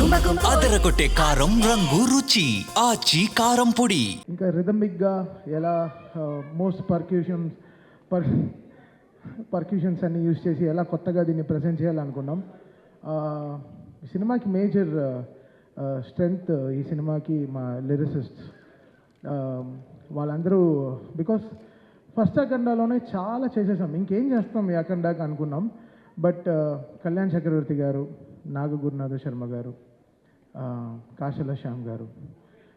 అదరగొట్టే కారం రంగు రుచి ఆచి కారం పొడి. ఇంకా రిథమిక్గా ఎలా మోస్ట్ పర్క్యూషన్స్ అన్ని యూజ్ చేసి ఎలా కొత్తగా దీన్ని ప్రజెంట్ చేయాలనుకున్నాం. సినిమాకి మేజర్ స్ట్రెంగ్త్ ఈ సినిమాకి మా లిరిసిస్ట్ వాళ్ళందరూ. బికాస్ ఫస్ట్ అఖండాలోనే చాలా చేసేసాం, ఇంకేం చేస్తాం ఈ అఖండాకి అనుకున్నాం. బట్ కళ్యాణ్ చక్రవర్తి గారు, నాగగురునాథ శర్మ గారు, కాశల శ్యామ్ గారు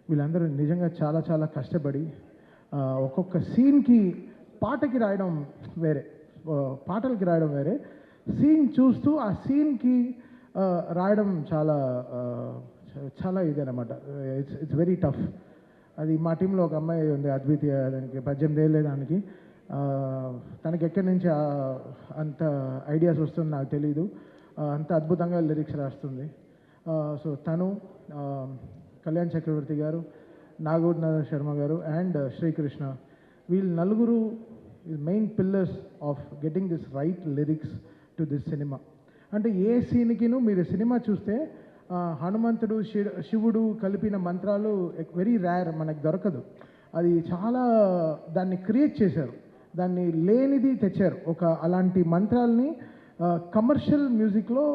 వీళ్ళందరూ నిజంగా చాలా చాలా కష్టపడి ఒక్కొక్క సీన్కి పాటలకి రాయడం వేరే, సీన్ చూస్తూ ఆ సీన్కి రాయడం చాలా చాలా ఇదనమాట. It's very tough. అది మా టీంలో ఒక అమ్మాయి ఉంది, అద్వితీయ, దానికి 18 ఏళ్ళే దానికి. తనకి ఎక్కడి నుంచి అంత ఐడియాస్ వస్తుంది నాకు తెలీదు, అంత అద్భుతంగా లిరిక్స్ రాస్తుంది. సో తను, కళ్యాణ్ చక్రవర్తి గారు, నాగగురునాథ శర్మ గారు అండ్ శ్రీకృష్ణ, వీళ్ళు నలుగురు main pillars of getting this right lyrics to this cinema. అంటే ఏ సీన్కిను మీరు సినిమా చూస్తే హనుమంతుడు శివుడు కలిపిన మంత్రాలు వెరీ రేర్, మనకు దొరకదు. అది చాలా దాన్ని క్రియేట్ చేశారు, దాన్ని లేనిది తెచ్చారు. అలాంటి మంత్రాలని కమర్షియల్ మ్యూజిక్లో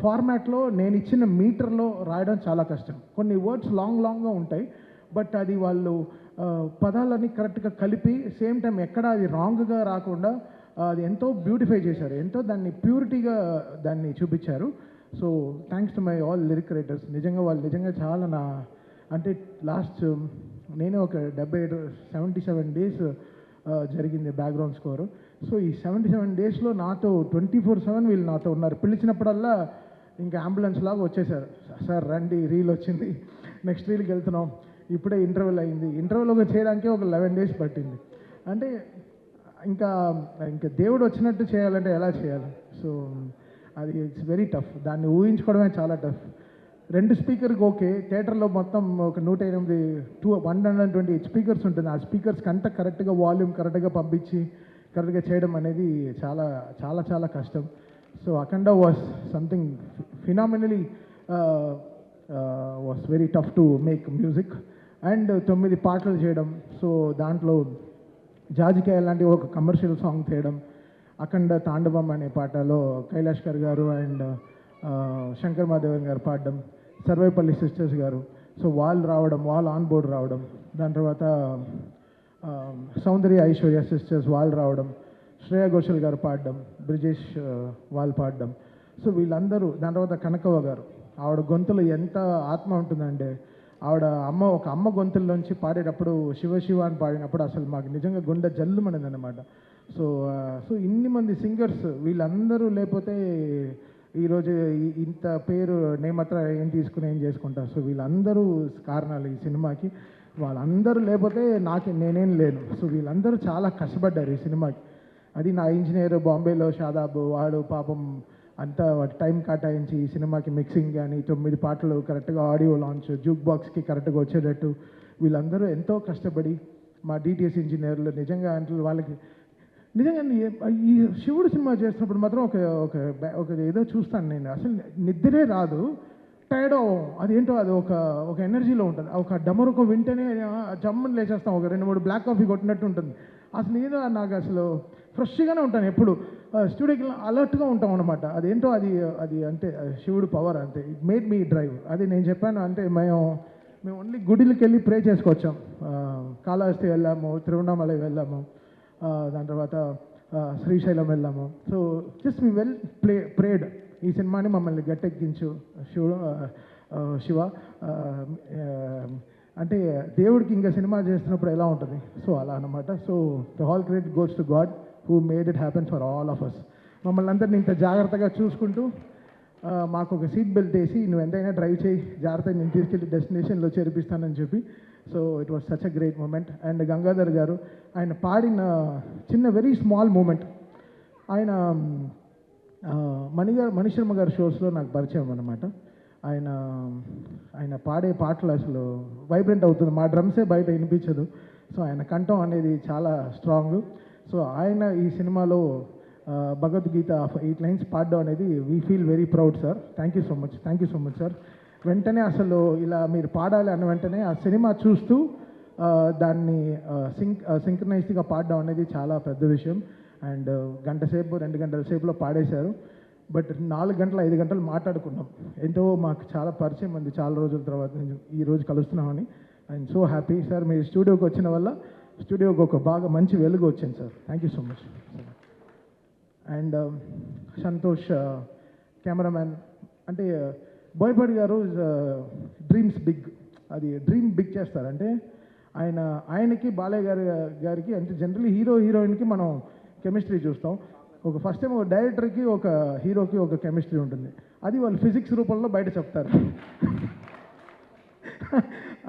ఫార్మాట్లో నేను ఇచ్చిన మీటర్లో రాయడం చాలా కష్టం. కొన్ని వర్డ్స్ లాంగ్గా ఉంటాయి, బట్ అది వాళ్ళు పదాలని కరెక్ట్గా కలిపి సేమ్ టైం ఎక్కడ అది రాంగ్గా రాకుండా అది ఎంతో బ్యూటిఫై చేశారు, ఎంతో దాన్ని ప్యూరిటీగా దాన్ని చూపించారు. So thanks to my all lyric writers. నిజంగా వాళ్ళు నిజంగా చాలా అంటే లాస్ట్ నేనే ఒక 77 డేస్ జరిగింది బ్యాక్గ్రౌండ్ స్కోరు. సో ఈ 77 డేస్లో నాతో 24/7 వీళ్ళు నాతో ఉన్నారు. పిలిచినప్పుడల్లా ఇంకా అంబులెన్స్ లాగా వచ్చేసారు. సార్ రండి, రీల్ వచ్చింది, నెక్స్ట్ రీల్కి వెళ్తున్నాం, ఇప్పుడే ఇంటర్వ్యూల్ అయింది. ఇంటర్వ్యూలోకి చేయడానికి ఒక 11 డేస్ పట్టింది. అంటే ఇంకా దేవుడు వచ్చినట్టు చేయాలంటే ఎలా చేయాలి? సో అది ఇట్స్ వెరీ టఫ్, దాన్ని ఊహించుకోవడమే చాలా టఫ్. 2 స్పీకర్కి ఓకే, థియేటర్లో మొత్తం ఒక 128 స్పీకర్స్ ఉంటుంది. ఆ స్పీకర్స్కి అంతా కరెక్ట్గా వాల్యూమ్ కరెక్ట్గా పంపించి కరెక్ట్గా చేయడం అనేది చాలా చాలా చాలా కష్టం. So Akhanda was something phenomenally was very tough to make music. And 9 పాటలు చేయడం, సో దాంట్లో జాజికాయ లాంటి ఒక కమర్షియల్ సాంగ్ చేయడం, అఖండ తాండవం అనే పాటలో కైలాష్కర్ గారు అండ్ శంకర్ మాధవన్ గారు పాడడం, సర్వేపల్లి సిస్టర్స్ గారు, సో వాళ్ళు రావడం, వాళ్ళు ఆన్ బోర్డ్ రావడం, దాని తర్వాత సౌందర్య ఐశ్వర్య సిస్టర్స్ వాళ్ళు రావడం, శ్రేయా ఘోషల్ గారు పాడడం, బ్రిజేష్ వాళ్ళు పాడడం. సో వీళ్ళందరూ, దాని తర్వాత కనకవ్వ గారు, ఆవిడ గొంతులో ఎంత ఆత్మ ఉంటుందంటే, ఆవిడ ఒక అమ్మ గొంతుల్లోంచి పాడేటప్పుడు శివ శివ అని పాడినప్పుడు అసలు మాకు నిజంగా గుండె జల్లుమనేది అనమాట. సో ఇన్ని మంది సింగర్స్ వీళ్ళందరూ లేకపోతే ఈరోజు ఇంత పేరు నేమత్ర ఏం చేసుకుంటారు. సో వీళ్ళందరూ కారణాలు ఈ సినిమాకి. వాళ్ళందరూ లేకపోతే నేనేం లేను. సో వీళ్ళందరూ చాలా కష్టపడ్డారు ఈ సినిమాకి. అది నా ఇంజనీర్ బాంబేలో షాదాబ్, వాడు పాపం అంతా వాటి టైం కేటాయించి ఈ సినిమాకి మిక్సింగ్ కానీ 9 పాటలు కరెక్ట్గా ఆడియో లాంచ్, జూక్ బాక్స్కి కరెక్ట్గా వచ్చేటట్టు వీళ్ళందరూ ఎంతో కష్టపడి, మా డిటిఎస్ ఇంజనీర్లు నిజంగా అంటే వాళ్ళకి నిజంగా ఈ శివుడు సినిమా చేస్తున్నప్పుడు మాత్రం ఒక ఏదో చూస్తాను నేను, అసలు నిద్రే రాదు, టైర్డ్ అవ్వం. అదేంటో అది ఒక ఎనర్జీలో ఉంటుంది. ఒక డమరుకు వింటేనే జమ్మని లేచేస్తాం, ఒక 2-3 బ్లాక్ కాఫీ కొట్టినట్టు ఉంటుంది. అసలు ఏదో నాకు అసలు ఫ్రెష్గానే ఉంటాను, ఎప్పుడు స్టూడియోకి అలర్ట్గా ఉంటాం అనమాట. అదేంటో అది అంతే, శివుడు పవర్ అంతే. It made me drive. అది నేను చెప్పాను అంటే మేము ఓన్లీ గుడికి వెళ్ళి ప్రే చేసుకొచ్చాం. కాళహస్తి వెళ్ళాము, తిరువణామలై వెళ్ళాము, దాని తర్వాత శ్రీశైలం వెళ్ళాము. So just we well prayed, ఈ సినిమాని మమ్మల్ని గట్టెక్కించు శివ అంటే దేవుడికి ఇంకా సినిమా చేస్తున్నప్పుడు ఎలా ఉంటుంది, సో అలా అనమాట. So the all credit goes to God who made it happen for all of us. మమ్మల్ని అందరినీ ఇంత జాగ్రత్తగా చూసుకుంటూ మాకు ఒక సీట్ బెల్ట్ వేసి నువ్వు ఎంతైనా డ్రైవ్ చేయి, జాగ్రత్తగా నేను తీసుకెళ్ళి డెస్టినేషన్లో చేర్పిస్తానని చెప్పి. So it was such a great moment. And Gangadhar garu, ఆయన పాడిన చిన్న వెరీ స్మాల్ మూమెంట్, ఆయన మణిశర్మ గారి షోస్లో నాకు పరిచయం అనమాట. ఆయన పాడే పాటలు అసలు వైబ్రెంట్ అవుతుంది, మా డ్రమ్సే బయట వినిపించదు. సో ఆయన కంఠం అనేది చాలా స్ట్రాంగ్. సో ఆయన ఈ సినిమాలో భగవద్గీత 8 లైన్స్ పాడడం అనేది we feel very proud sir. Thank you so much sir. వెంటనే అసలు ఇలా మీరు పాడాలి అన్న వెంటనే ఆ సినిమా చూస్తూ దాన్ని సింక్రనైజ్డ్గా పాడడం అనేది చాలా పెద్ద విషయం. అండ్ గంట సేపు 2 గంటల సేపులో పాడేశారు. బట్ 4 గంటలు 5 గంటలు మాట్లాడుకున్నాం. ఎంతో మాకు చాలా పరిచయం ఉంది చాలా రోజుల తర్వాత ఈ రోజు కలుస్తున్నామని. I'm so happy sir. మీ స్టూడియోకి వచ్చిన వల్ల స్టూడియోకి ఒక బాగా మంచి వెలుగు వచ్చింది sir. Thank you so much. And Santosh cameraman అంటే బోయపాటి గారు డ్రీమ్స్ బిగ్. అది డ్రీమ్ బిగ్ చేస్తారంటే ఆయనకి బాలయ్య గారికి అంటే జనరల్లీ హీరోయిన్కి మనం కెమిస్ట్రీ చూస్తాం. ఒక ఫస్ట్ టైం ఒక డైరెక్టర్కి ఒక హీరోకి ఒక కెమిస్ట్రీ ఉంటుంది. అది వాళ్ళు ఫిజిక్స్ రూపంలో బయట చెప్తారు.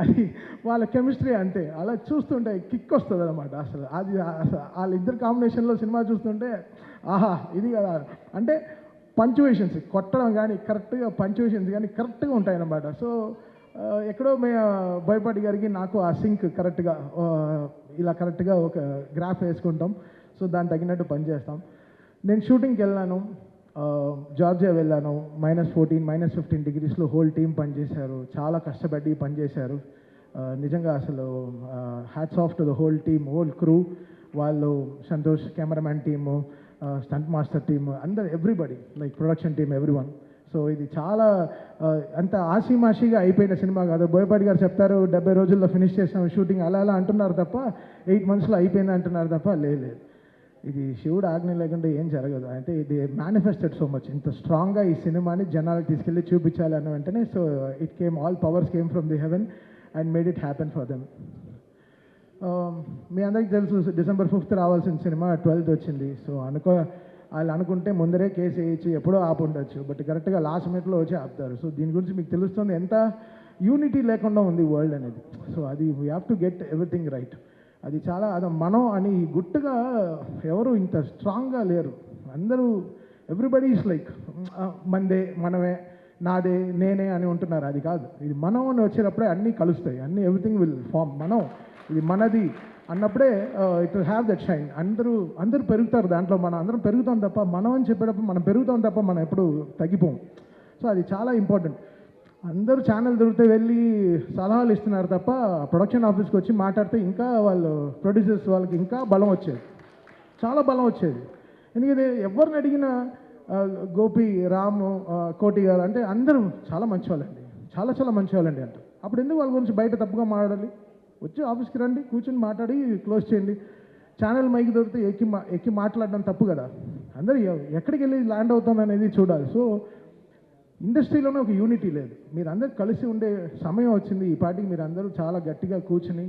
అది వాళ్ళ కెమిస్ట్రీ అంతే. అలా చూస్తుంటే కిక్ వస్తుంది అనమాట. అసలు అది వాళ్ళిద్దరు కాంబినేషన్లో సినిమా చూస్తుంటే ఆహా ఇది కదా అంటే పంచువేషన్స్ కొట్టడం కానీ కరెక్ట్గా పంచువేషన్స్ కానీ కరెక్ట్గా ఉంటాయన్నమాట. సో ఎక్కడో బోయపాటి గారికి నాకు ఆ సింక్ కరెక్ట్గా ఇలా కరెక్ట్గా ఒక గ్రాఫ్ వేసుకుంటాం. సో దానికి తగినట్టు పనిచేస్తాం. నేను షూటింగ్కి వెళ్ళాను, జార్జియా వెళ్ళాను. -14 -15 డిగ్రీస్లో హోల్ టీం పనిచేశారు. చాలా కష్టపడి పనిచేశారు. నిజంగా అసలు hats off to the whole team, whole crew. వాళ్ళు Santosh cameraman team, stunt master team, అందరు everybody like production team everyone. So ఇది చాలా అంత ఆషిమాషిగా అయిపోయిన సినిమా కాదు. బోయపాటి గారు చెప్తారు 70 రోజుల్లో ఫినిష్ చేసాం షూటింగ్ అలా అంటున్నారు తప్ప 8 monthsలో అయిపోయింది అంటున్నారు తప్ప లేదు. ఇది శివుడు ఆజ్ఞ లేకుండా ఏం జరగదు. అంటే ఇది మేనిఫెస్టెడ్ సో మచ్. ఇంత స్ట్రాంగ్గా ఈ సినిమాని జనాలకు తీసుకెళ్ళి చూపించాలి అన్న వెంటనే so it came all powers came from the heaven and made it happen for them. మీ అందరికీ తెలుసు December 5th రావాల్సిన సినిమా 12th వచ్చింది. సో వాళ్ళు అనుకుంటే ముందరే కేసు వేయించి ఎప్పుడో ఆపుండొచ్చు. బట్ కరెక్ట్గా లాస్ట్ మినిట్లో వచ్చి ఆపుతారు. సో దీని గురించి మీకు తెలుస్తుంది ఎంత యూనిటీ లేకుండా ఉంది వరల్డ్ అనేది. సో అది we have to get everything right. అది చాలా అది మనం అని గుట్టుగా ఎవరు ఇంత స్ట్రాంగ్గా లేరు. అందరూ ఎవ్రీబడి ఈస్ లైక్ మందే, మనమే, నాదే, నేనే అని ఉంటున్నారు. అది కాదు. ఇది మనం అని వచ్చేటప్పుడే అన్నీ కలుస్తాయి. అన్నీ ఎవ్రీథింగ్ విల్ ఫామ్. మనం ఇది మనది అన్నప్పుడే it will have that shine. అందరూ పెరుగుతారు దాంట్లో. మనం అందరం పెరుగుతాం తప్ప మనం అని చెప్పేటప్పుడు మనం పెరుగుతాం తప్ప మనం ఎప్పుడు తగ్గిపోం. సో అది చాలా ఇంపార్టెంట్. అందరూ ఛానల్ దొరికితే వెళ్ళి సలహాలు ఇస్తున్నారు తప్ప ప్రొడక్షన్ ఆఫీస్కి వచ్చి మాట్లాడితే ఇంకా వాళ్ళు ప్రొడ్యూసర్స్ వాళ్ళకి ఇంకా బలం వచ్చేది, చాలా బలం వచ్చేది. ఎందుకంటే ఎవరిని అడిగినా గోపి, రాము, కోటి గారు అంటే అందరూ చాలా మంచివాళ్ళండి, చాలా మంచివాళ్ళండి అంటారు. అప్పుడు ఎందుకు వాళ్ళ గురించి బయట తప్పుగా మాట్లాడాలి? వచ్చి ఆఫీస్కి రండి, కూర్చొని మాట్లాడి క్లోజ్ చేయండి. ఛానల్ మైక్ దొరికితే ఎక్కి మాట్లాడడం తప్పు కదా. అందరూ ఎక్కడికి వెళ్ళి ల్యాండ్ అవుతాం అనేది చూడాలి. సో ఇండస్ట్రీలోనే ఒక యూనిటీ లేదు. మీరు అందరూ కలిసి ఉండే సమయం వచ్చింది. ఈ పాటికి మీరు అందరూ చాలా గట్టిగా కూర్చుని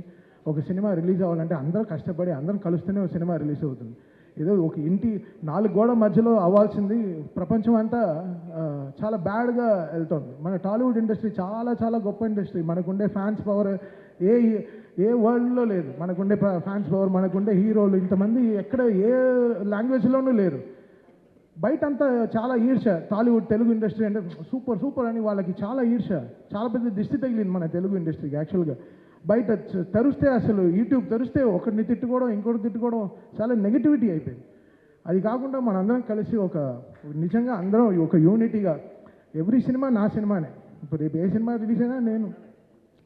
ఒక సినిమా రిలీజ్ అవ్వాలంటే అందరూ కష్టపడి అందరం కలిస్తేనే ఒక సినిమా రిలీజ్ అవుతుంది. ఏదో ఒక ఇంటి 4 గోడ మధ్యలో అవ్వాల్సింది ప్రపంచం అంతా చాలా బ్యాడ్గా వెళ్తుంది. మన టాలీవుడ్ ఇండస్ట్రీ చాలా గొప్ప ఇండస్ట్రీ. మనకుండే ఫ్యాన్స్ పవర్ ఏ వరల్డ్లో లేదు. మనకుండే ఫ్యాన్స్ పవర్, మనకుండే హీరోలు ఇంతమంది ఎక్కడ ఏ లాంగ్వేజ్లోనూ లేరు. బయట అంతా చాలా ఈర్ష. టాలీవుడ్ తెలుగు ఇండస్ట్రీ అంటే సూపర్ అని వాళ్ళకి చాలా ఈర్ష, చాలా పెద్ద దిష్టి తగిలింది మన తెలుగు ఇండస్ట్రీకి. యాక్చువల్గా బయట తెరిస్తే అసలు యూట్యూబ్ తెరిస్తే ఒకరిని తిట్టుకోవడం, ఇంకోటి తిట్టుకోవడం, చాలా నెగిటివిటీ అయిపోయింది. అది కాకుండా మనందరం కలిసి ఒక నిజంగా అందరం ఒక యూనిటీగా ఎవ్రీ సినిమా నా సినిమానే. ఇప్పుడు రేపు ఏ సినిమా రిలీజ్ అయినా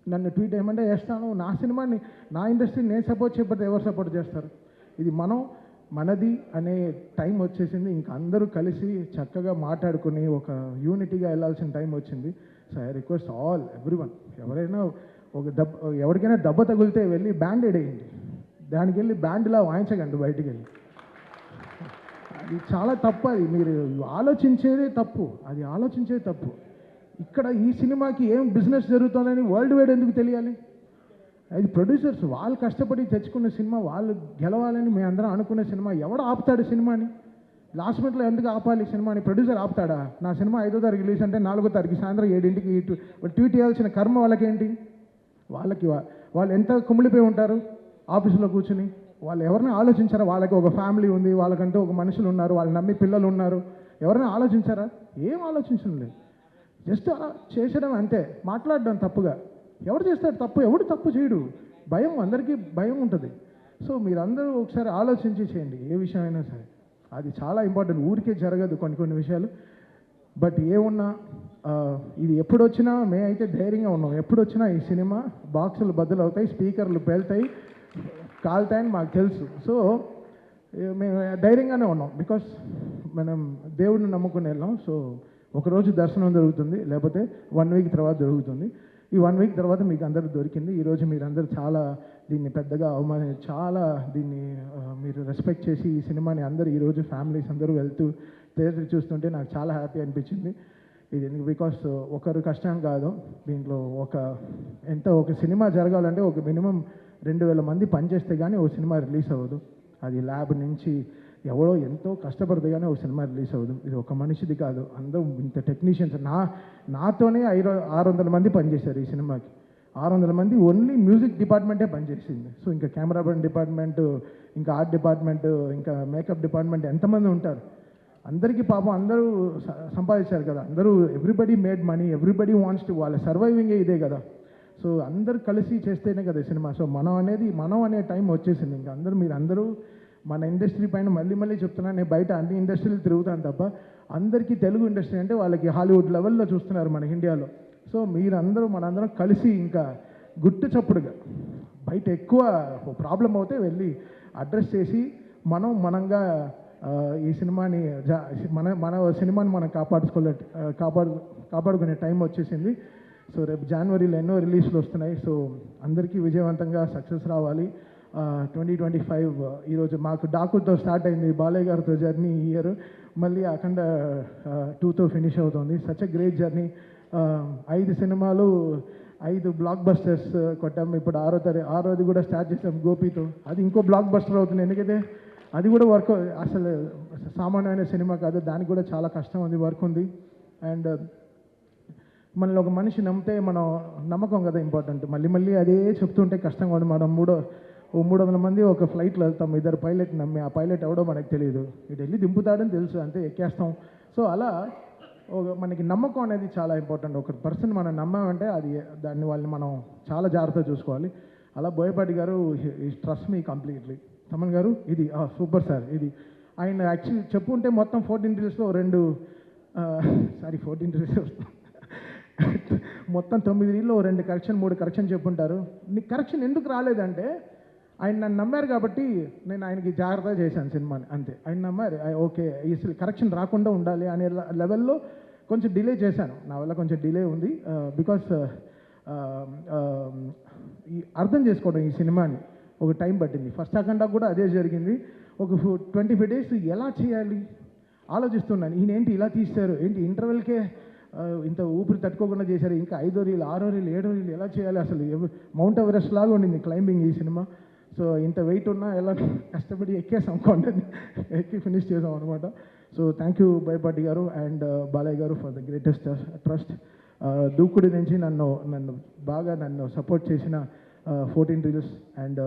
నన్ను ట్వీట్ ఏమంటే వేస్తాను. నా సినిమాని, నా ఇండస్ట్రీని నేను సపోర్ట్ చేయకపోతే ఎవరు సపోర్ట్ చేస్తారు? ఇది మనది అనే టైం వచ్చేసింది. ఇంకా అందరూ కలిసి చక్కగా మాట్లాడుకుని ఒక యూనిటీగా వెళ్ళాల్సిన టైం వచ్చింది. So I request all everyone, ఎవరికైనా దెబ్బ తగిలితే వెళ్ళి బ్యాండేడ్ వేయండి. దానికి వెళ్ళి బ్యాండ్లా వాయించకండి బయటికి వెళ్ళి. అది చాలా తప్పు. అది మీరు ఆలోచించేదే తప్పు. ఇక్కడ ఈ సినిమాకి ఏం బిజినెస్ జరుగుతుందని వరల్డ్ వైడ్ ఎందుకు తెలియాలి? అది ప్రొడ్యూసర్స్ వాళ్ళు కష్టపడి తెచ్చుకున్న సినిమా, వాళ్ళు గెలవాలని మేము అందరం అనుకునే సినిమా ఎవడు ఆపుతాడు సినిమాని? లాస్ట్ మినిట్లో ఎందుకు ఆపాలి సినిమాని? ప్రొడ్యూసర్ ఆపుతాడా? నా సినిమా 5వ తారీఖు రిలీజ్ అంటే 4వ తారీఖు సాయంత్రం 7ంటికి ట్వీట్ చేయాల్సిన కర్మ వాళ్ళకేంటి? వాళ్ళు ఎంత కుమిలిపోయి ఉంటారు ఆఫీసులో కూర్చుని. వాళ్ళు ఎవరిని ఆలోచించారా? వాళ్ళకి ఒక ఫ్యామిలీ ఉంది, వాళ్ళకంటూ ఒక మనుషులు ఉన్నారు, వాళ్ళు నమ్మి పిల్లలు ఉన్నారు. ఎవరైనా ఆలోచించారా? ఏం ఆలోచించడం లేదు. జస్ట్ అలా చేసడం అంతే. మాట్లాడడం తప్పుగా. ఎవడు చేస్తాడు తప్పు? ఎవడు తప్పు చేయడు. అందరికీ భయం ఉంటుంది. సో మీరందరూ ఒకసారి ఆలోచించి చేయండి ఏ విషయమైనా సరే. అది చాలా ఇంపార్టెంట్. ఊరికే జరగదు కొన్ని కొన్ని విషయాలు. బట్ ఏమున్నా ఇది ఎప్పుడొచ్చినా అయితే ధైర్యంగా ఉన్నాం. ఎప్పుడొచ్చినా ఈ సినిమా బాక్సులు బద్దలవుతాయి, స్పీకర్లు పేలుతాయి, కాలుతాయని మాకు తెలుసు. సో మేము ధైర్యంగానే ఉన్నాం. బికాస్ మనం దేవుడిని నమ్ముకుని వెళ్ళాం. సో ఒకరోజు దర్శనం జరుగుతుంది, లేకపోతే 1 వీక్ తర్వాత జరుగుతుంది. ఈ 1 వీక్ తర్వాత మీకు అందరూ దొరికింది. ఈరోజు మీరందరూ చాలా దీన్ని పెద్దగా చాలా దీన్ని మీరు రెస్పెక్ట్ చేసి ఈ సినిమాని అందరూ ఈరోజు ఫ్యామిలీస్ అందరూ వెళ్తూ థియేటర్ చూస్తుంటే నాకు చాలా హ్యాపీ అనిపించింది. ఇది బికాస్ ఒకరు కష్టం కాదు. దీంట్లో ఒక సినిమా జరగాలంటే ఒక మినిమం 2000 మంది పనిచేస్తే కానీ ఒక సినిమా రిలీజ్ అవ్వదు. అది ల్యాబ్ నుంచి ఎవరో ఎంతో కష్టపడితే కానీ ఒక సినిమా రిలీజ్ అవ్వదు. ఇది ఒక మనిషిది కాదు, అందరూ ఇంత టెక్నీషియన్స్. నాతోనే 600 మంది పనిచేశారు ఈ సినిమాకి. 600 మంది ఓన్లీ మ్యూజిక్ డిపార్ట్మెంటే పనిచేసింది. సో ఇంకా కెమెరామెన్ డిపార్ట్మెంట్, ఇంకా ఆర్ట్ డిపార్ట్మెంట్, ఇంకా మేకప్ డిపార్ట్మెంట్ ఎంతమంది ఉంటారు. అందరికీ పాపం అందరూ సంపాదించారు కదా. అందరూ everybody made money, everybody wants to, వాళ్ళ సర్వైవింగే ఇదే కదా. సో అందరు కలిసి చేస్తేనే కదా సినిమా. సో మనం అనే టైం వచ్చేసింది. ఇంకా మీరందరూ మన ఇండస్ట్రీ పైన మళ్ళీ చెప్తున్నాను. నేను బయట అన్ని ఇండస్ట్రీలు తిరుగుతాను తప్ప అందరికీ తెలుగు ఇండస్ట్రీ అంటే వాళ్ళకి హాలీవుడ్ లెవెల్లో చూస్తున్నారు మన ఇండియాలో. సో మనందరం కలిసి ఇంకా గుట్టు చప్పుడుగా బయట ఎక్కువ ప్రాబ్లం అవుతే వెళ్ళి అడ్రస్ చేసి మనంగా ఈ సినిమాని మన సినిమాని మనం కాపాడుకునే టైం వచ్చేసింది. సో రేపు జనవరిలో ఎన్నో రిలీజ్లు వస్తున్నాయి. సో అందరికీ విజయవంతంగా సక్సెస్ రావాలి. 2025 ఈరోజు మాకు డాకుతో స్టార్ట్ అయింది, బాలయ్య గారితో జర్నీ ఈ ఇయర్. మళ్ళీ అఖండ 2తో ఫినిష్ అవుతుంది. Such a great journey. 5 సినిమాలు, 5 బ్లాక్ బస్టర్స్ కొట్టాము. ఇప్పుడు 6వది కూడా స్టార్ట్ చేసాం గోపితో. అది ఇంకో బ్లాక్ బస్టర్ అవుతుంది. ఎందుకంటే అది కూడా వర్క్, అసలు సామాన్యమైన సినిమా కాదు. దానికి కూడా చాలా కష్టం ఉంది, వర్క్ ఉంది. అండ్ మనల్ని ఒక మనిషి నమ్మితే మనం నమ్మకం కదా ఇంపార్టెంట్. మళ్ళీ అదే చెప్తుంటే కష్టంగా ఉంది. మనం 300 మంది ఒక ఫ్లైట్లో వెళ్తాం, 2 పైలట్ నమ్మి, ఆ పైలట్ ఎవడో మనకు తెలియదు. ఇటు వెళ్ళి దింపుతాడని తెలుసు, అంతే ఎక్కేస్తాం. సో అలా మనకి నమ్మకం అనేది చాలా ఇంపార్టెంట్. ఒక పర్సన్ మనం నమ్మామంటే వాళ్ళని మనం చాలా జాగ్రత్తగా చూసుకోవాలి. అలా బోయపాటి గారు ట్రస్ట్ మీ కంప్లీట్లీ. తమన్ గారు ఇది సూపర్ సార్. ఇది ఆయన యాక్చువల్లీ చెప్పుంటే మొత్తం 14 రీల్స్లో 14 రీల్స్ వస్తాం. మొత్తం 9 రీల్లో 2 కరెక్షన్ 3 కరెక్షన్ చెప్పుంటారు. నీకు కరెక్షన్ ఎందుకు రాలేదంటే ఆయన నన్ను నమ్మారు కాబట్టి నేను ఆయనకి జాగ్రత్తగా చేశాను సినిమాని, అంతే. ఆయన నమ్మారు, ఓకే అసలు కరెక్షన్ రాకుండా ఉండాలి అనే లెవెల్లో కొంచెం డిలే చేశాను. నా వల్ల కొంచెం డిలే ఉంది. బికాస్ అర్థం చేసుకోవడం ఈ సినిమాని ఒక టైం పట్టింది. ఫస్ట్ అఖండా కూడా అదే జరిగింది. ఒక 25 days ఎలా చేయాలి ఆలోచిస్తున్నాను. ఈయనేంటి ఇలా తీస్తారు, ఏంటి ఇంటర్వెల్కే ఇంత ఊపిరి తట్టుకోకుండా చేశారు, ఇంకా 5వ రీల్ 6వ రీల్ 7వ రీల్ ఎలా చేయాలి, అసలు మౌంట్ ఎవరెస్ట్ లాగా ఉండింది క్లైంబింగ్ ఈ సినిమా. సో ఇంత వెయిట్ ఉన్నా ఎలా కష్టపడి ఎక్కేసాం, కొండని ఎక్కి ఫినిష్ చేసాం అనమాట. సో థ్యాంక్ యూ బోయపాటి గారు అండ్ బాలయ్య గారు ఫర్ ద గ్రేటెస్ట్ ట్రస్ట్. దూకుడి నుంచి నన్ను సపోర్ట్ చేసిన 14 రీల్స్ అండ్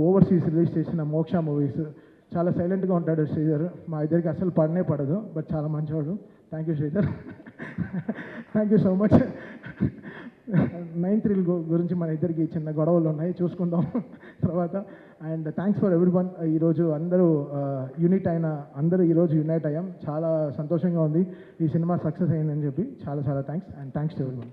ఓవర్సీస్ రిలీజ్ చేసిన మోక్ష మూవీస్. చాలా సైలెంట్గా ఉంటాడు శ్రీధర్, మా ఇద్దరికి అసలు పడదు, బట్ చాలా మంచివాడు. Thank you Sridhar, thank you so much. 9th reel గురించి మన ఇద్దరికి చిన్న గొడవలు ఉన్నాయి, చూసుకుందాం తర్వాత. And thanks for every one. ఈరోజు అందరూ ఈరోజు యునైట్ అయ్యాం. చాలా సంతోషంగా ఉంది ఈ సినిమా సక్సెస్ అయిందని చెప్పి. చాలా thanks and thanks to every one.